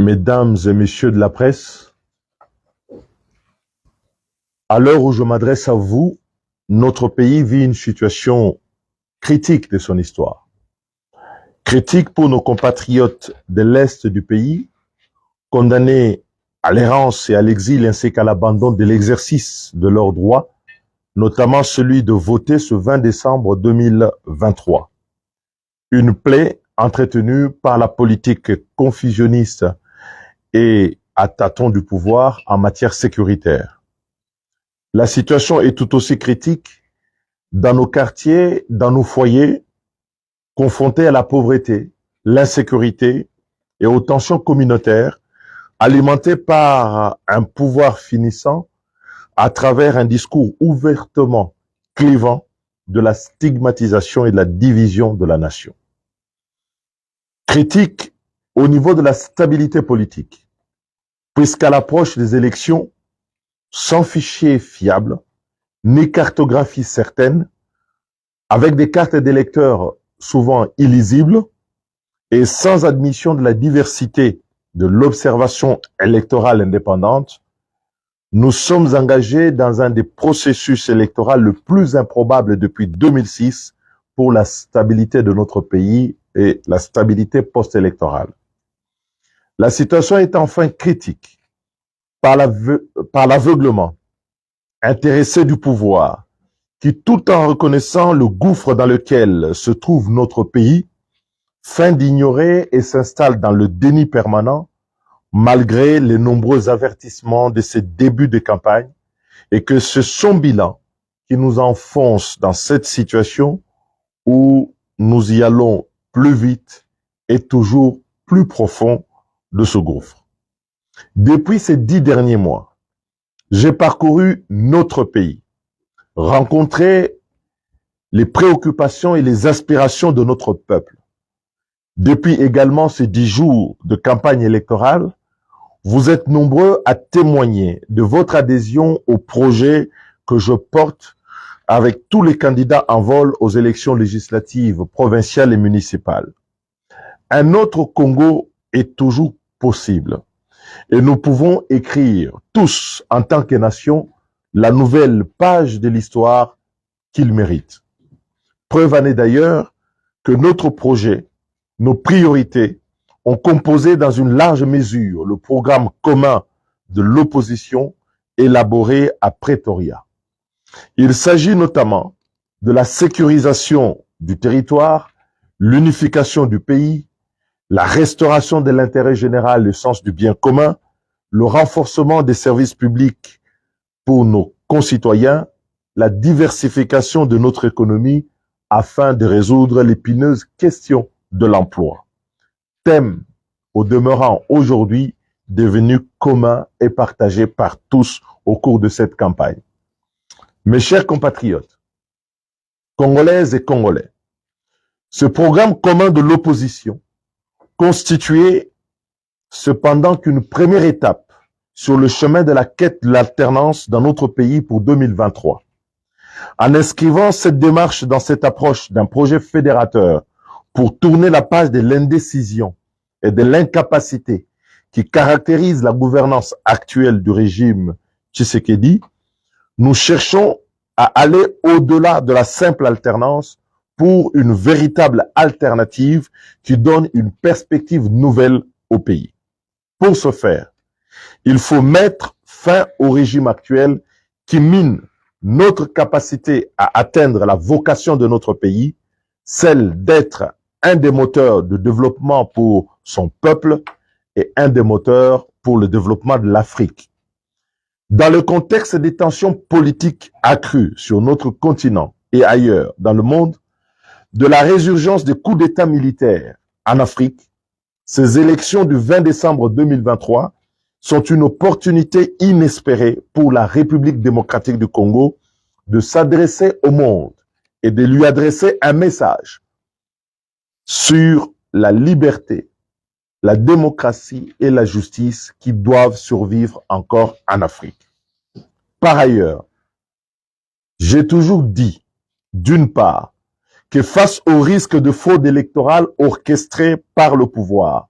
Mesdames et messieurs de la presse, à l'heure où je m'adresse à vous, notre pays vit une situation critique de son histoire. Critique pour nos compatriotes de l'Est du pays, condamnés à l'errance et à l'exil ainsi qu'à l'abandon de l'exercice de leurs droits, notamment celui de voter ce 20 décembre 2023. Une plaie entretenue par la politique confusionniste et à tâtons du pouvoir en matière sécuritaire. La situation est tout aussi critique dans nos quartiers, dans nos foyers, confrontés à la pauvreté, l'insécurité et aux tensions communautaires, alimentées par un pouvoir finissant à travers un discours ouvertement clivant de la stigmatisation et de la division de la nation. Critique au niveau de la stabilité politique, puisqu'à l'approche des élections, sans fichier fiable, ni cartographie certaine, avec des cartes d'électeurs souvent illisibles et sans admission de la diversité de l'observation électorale indépendante, nous sommes engagés dans un des processus électoraux le plus improbable depuis 2006 pour la stabilité de notre pays et la stabilité post-électorale. La situation est enfin critique par l'aveuglement intéressé du pouvoir qui, tout en reconnaissant le gouffre dans lequel se trouve notre pays, feint d'ignorer et s'installe dans le déni permanent malgré les nombreux avertissements de ces débuts de campagne et que c'est son bilan qui nous enfonce dans cette situation où nous y allons plus vite et toujours plus profond de ce gouffre. Depuis ces 10 derniers mois, j'ai parcouru notre pays, rencontré les préoccupations et les aspirations de notre peuple. Depuis également ces 10 jours de campagne électorale, vous êtes nombreux à témoigner de votre adhésion au projet que je porte avec tous les candidats en vol aux élections législatives, provinciales et municipales. Un autre Congo est toujours possible et nous pouvons écrire tous en tant que nation la nouvelle page de l'histoire qu'il mérite. Preuve en est d'ailleurs que notre projet, nos priorités ont composé dans une large mesure le programme commun de l'opposition élaboré à Pretoria. Il s'agit notamment de la sécurisation du territoire, l'unification du pays, la restauration de l'intérêt général, le sens du bien commun, le renforcement des services publics pour nos concitoyens, la diversification de notre économie afin de résoudre l'épineuse question de l'emploi. Thème au demeurant aujourd'hui devenu commun et partagé par tous au cours de cette campagne. Mes chers compatriotes, Congolaises et Congolais, ce programme commun de l'opposition constituait cependant qu'une première étape sur le chemin de la quête de l'alternance dans notre pays pour 2023. En inscrivant cette démarche dans cette approche d'un projet fédérateur pour tourner la page de l'indécision et de l'incapacité qui caractérise la gouvernance actuelle du régime Tshisekedi, nous cherchons à aller au-delà de la simple alternance pour une véritable alternative qui donne une perspective nouvelle au pays. Pour ce faire, il faut mettre fin au régime actuel qui mine notre capacité à atteindre la vocation de notre pays, celle d'être un des moteurs de développement pour son peuple et un des moteurs pour le développement de l'Afrique. Dans le contexte des tensions politiques accrues sur notre continent et ailleurs dans le monde, de la résurgence des coups d'État militaires en Afrique, ces élections du 20 décembre 2023 sont une opportunité inespérée pour la République démocratique du Congo de s'adresser au monde et de lui adresser un message sur la liberté, la démocratie et la justice qui doivent survivre encore en Afrique. Par ailleurs, j'ai toujours dit, d'une part, que face au risque de fraude électorale orchestrée par le pouvoir,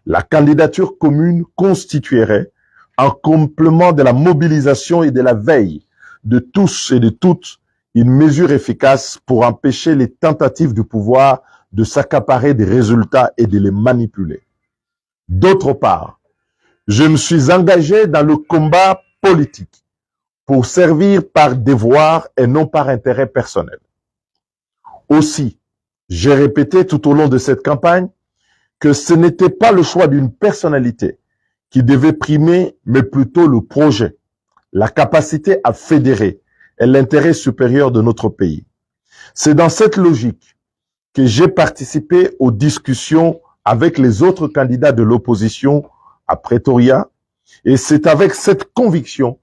La candidature commune constituerait, en complément de la mobilisation et de la veille de tous et de toutes, une mesure efficace pour empêcher les tentatives du pouvoir de s'accaparer des résultats et de les manipuler. D'autre part, je me suis engagé dans le combat politique pour servir par devoir et non par intérêt personnel. Aussi, j'ai répété tout au long de cette campagne que ce n'était pas le choix d'une personnalité qui devait primer, mais plutôt le projet, la capacité à fédérer et l'intérêt supérieur de notre pays. C'est dans cette logique que j'ai participé aux discussions avec les autres candidats de l'opposition à Pretoria, et c'est avec cette conviction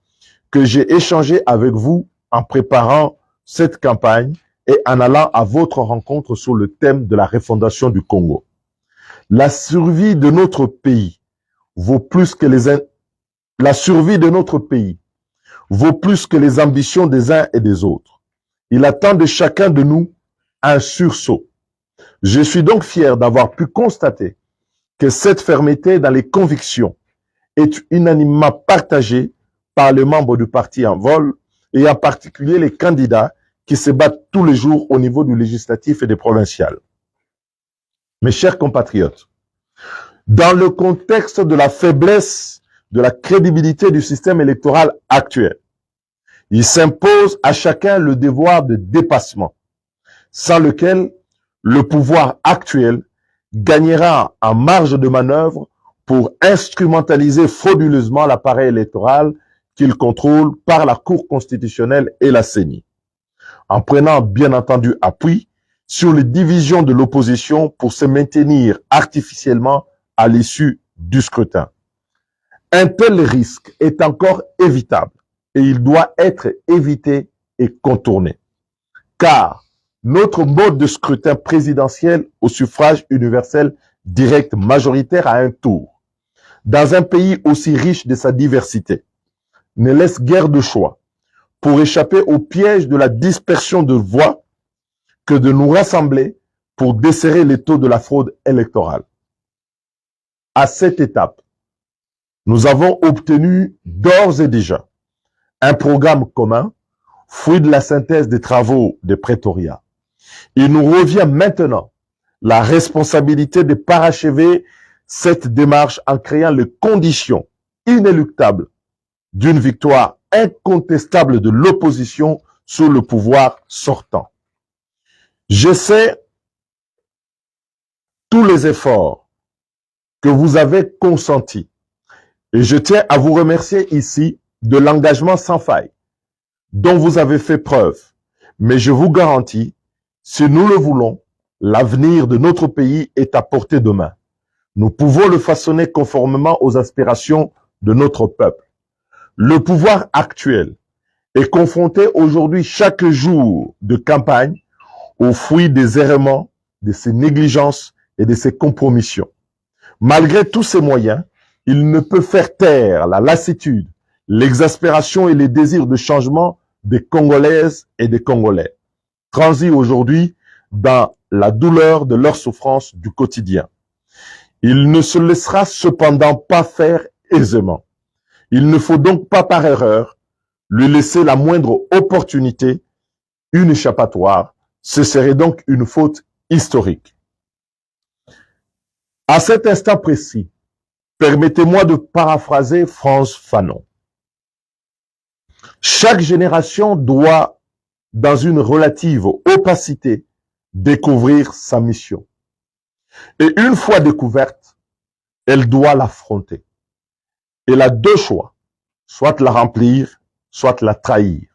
que j'ai échangé avec vous en préparant cette campagne et en allant à votre rencontre sur le thème de la refondation du Congo. La survie de notre pays vaut plus que les ambitions des uns et des autres. Il attend de chacun de nous un sursaut. Je suis donc fier d'avoir pu constater que cette fermeté dans les convictions est unanimement partagée par les membres du parti en vol et en particulier les candidats qui se battent tous les jours au niveau du législatif et des provinciales. Mes chers compatriotes, dans le contexte de la faiblesse de la crédibilité du système électoral actuel, il s'impose à chacun le devoir de dépassement, sans lequel le pouvoir actuel gagnera en marge de manœuvre pour instrumentaliser frauduleusement l'appareil électoral qu'il contrôle par la Cour constitutionnelle et la CENI, en prenant bien entendu appui sur les divisions de l'opposition pour se maintenir artificiellement à l'issue du scrutin. Un tel risque est encore évitable et il doit être évité et contourné. Car notre mode de scrutin présidentiel au suffrage universel direct majoritaire à un tour, dans un pays aussi riche de sa diversité, ne laisse guère de choix pour échapper au piège de la dispersion de voix que de nous rassembler pour desserrer les taux de la fraude électorale. À cette étape, nous avons obtenu d'ores et déjà un programme commun, fruit de la synthèse des travaux de Pretoria. Il nous revient maintenant la responsabilité de parachever cette démarche en créant les conditions inéluctables d'une victoire incontestable de l'opposition sur le pouvoir sortant. Je sais tous les efforts que vous avez consentis et je tiens à vous remercier ici de l'engagement sans faille dont vous avez fait preuve. Mais je vous garantis, si nous le voulons, l'avenir de notre pays est à portée de main. Nous pouvons le façonner conformément aux aspirations de notre peuple. Le pouvoir actuel est confronté aujourd'hui chaque jour de campagne aux fruits des errements, de ses négligences et de ses compromissions. Malgré tous ces moyens, il ne peut faire taire la lassitude, l'exaspération et les désirs de changement des Congolaises et des Congolais, transis aujourd'hui dans la douleur de leur souffrance du quotidien. Il ne se laissera cependant pas faire aisément. Il ne faut donc pas par erreur lui laisser la moindre opportunité, une échappatoire. Ce serait donc une faute historique. À cet instant précis, permettez-moi de paraphraser Frantz Fanon. Chaque génération doit, dans une relative opacité, découvrir sa mission. Et une fois découverte, elle doit l'affronter. Elle a deux choix, soit la remplir, soit la trahir.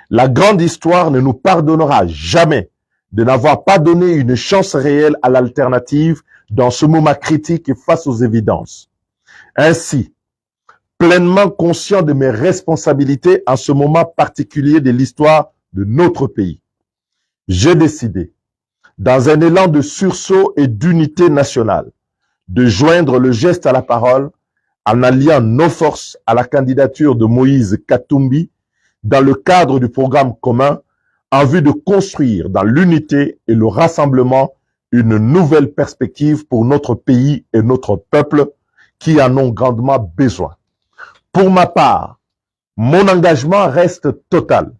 La grande histoire ne nous pardonnera jamais de n'avoir pas donné une chance réelle à l'alternative dans ce moment critique et face aux évidences. Ainsi, pleinement conscient de mes responsabilités en ce moment particulier de l'histoire de notre pays, j'ai décidé, dans un élan de sursaut et d'unité nationale, de joindre le geste à la parole en alliant nos forces à la candidature de Moïse Katumbi dans le cadre du programme commun en vue de construire dans l'unité et le rassemblement une nouvelle perspective pour notre pays et notre peuple qui en ont grandement besoin. Pour ma part, mon engagement reste total.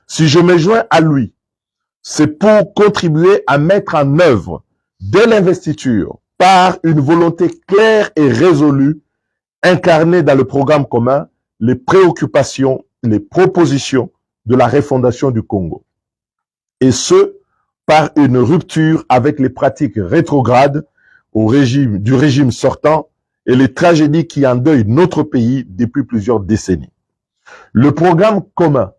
Si je me joins à lui, c'est pour contribuer à mettre en œuvre, dès l'investiture, par une volonté claire et résolue, incarnée dans le programme commun, les préoccupations, les propositions de la refondation du Congo. Et ce, par une rupture avec les pratiques rétrogrades du régime sortant et les tragédies qui endeuillent notre pays depuis plusieurs décennies. Le programme commun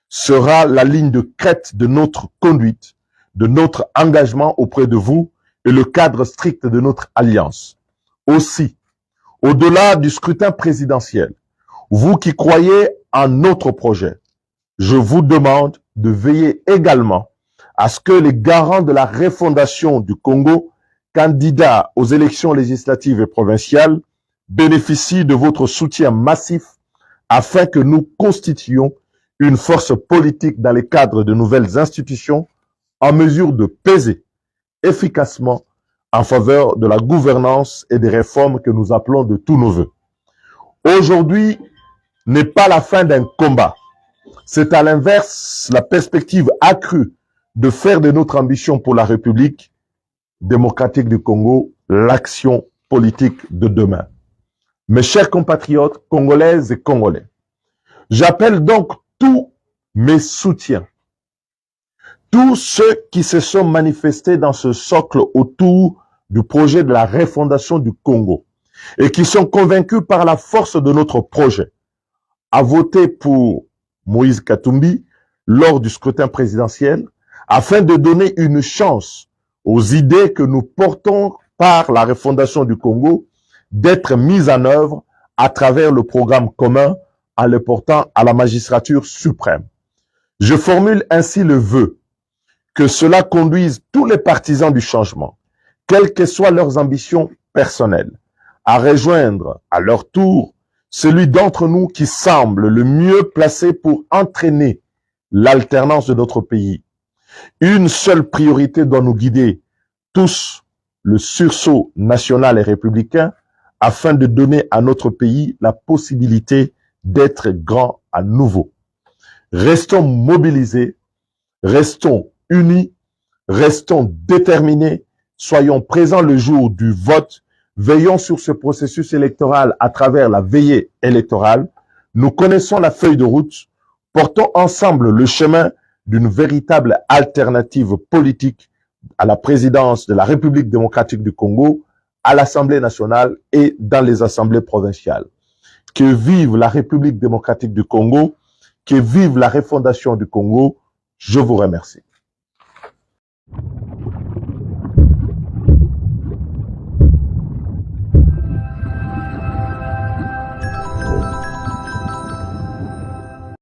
sera la ligne de crête de notre conduite, de notre engagement auprès de vous et le cadre strict de notre alliance. Aussi, au-delà du scrutin présidentiel, vous qui croyez en notre projet, je vous demande de veiller également à ce que les garants de la refondation du Congo, candidats aux élections législatives et provinciales, bénéficient de votre soutien massif afin que nous constituions une force politique dans les cadres de nouvelles institutions en mesure de peser efficacement en faveur de la gouvernance et des réformes que nous appelons de tous nos vœux. Aujourd'hui n'est pas la fin d'un combat. C'est à l'inverse la perspective accrue de faire de notre ambition pour la République démocratique du Congo l'action politique de demain. Mes chers compatriotes congolaises et congolais, j'appelle donc tous mes soutiens, tous ceux qui se sont manifestés dans ce socle autour du projet de la refondation du Congo et qui sont convaincus par la force de notre projet à voter pour Moïse Katumbi lors du scrutin présidentiel afin de donner une chance aux idées que nous portons par la refondation du Congo d'être mises en œuvre à travers le programme commun en le portant à la magistrature suprême. Je formule ainsi le vœu que cela conduise tous les partisans du changement, quelles que soient leurs ambitions personnelles, à rejoindre à leur tour celui d'entre nous qui semble le mieux placé pour entraîner l'alternance de notre pays. Une seule priorité doit nous guider tous, le sursaut national et républicain, afin de donner à notre pays la possibilité d'être grand à nouveau. Restons mobilisés, restons unis, restons déterminés, soyons présents le jour du vote, veillons sur ce processus électoral à travers la veillée électorale. Nous connaissons la feuille de route, portons ensemble le chemin d'une véritable alternative politique à la présidence de la République démocratique du Congo, à l'Assemblée nationale et dans les assemblées provinciales. Que vive la République démocratique du Congo, que vive la refondation du Congo. Je vous remercie.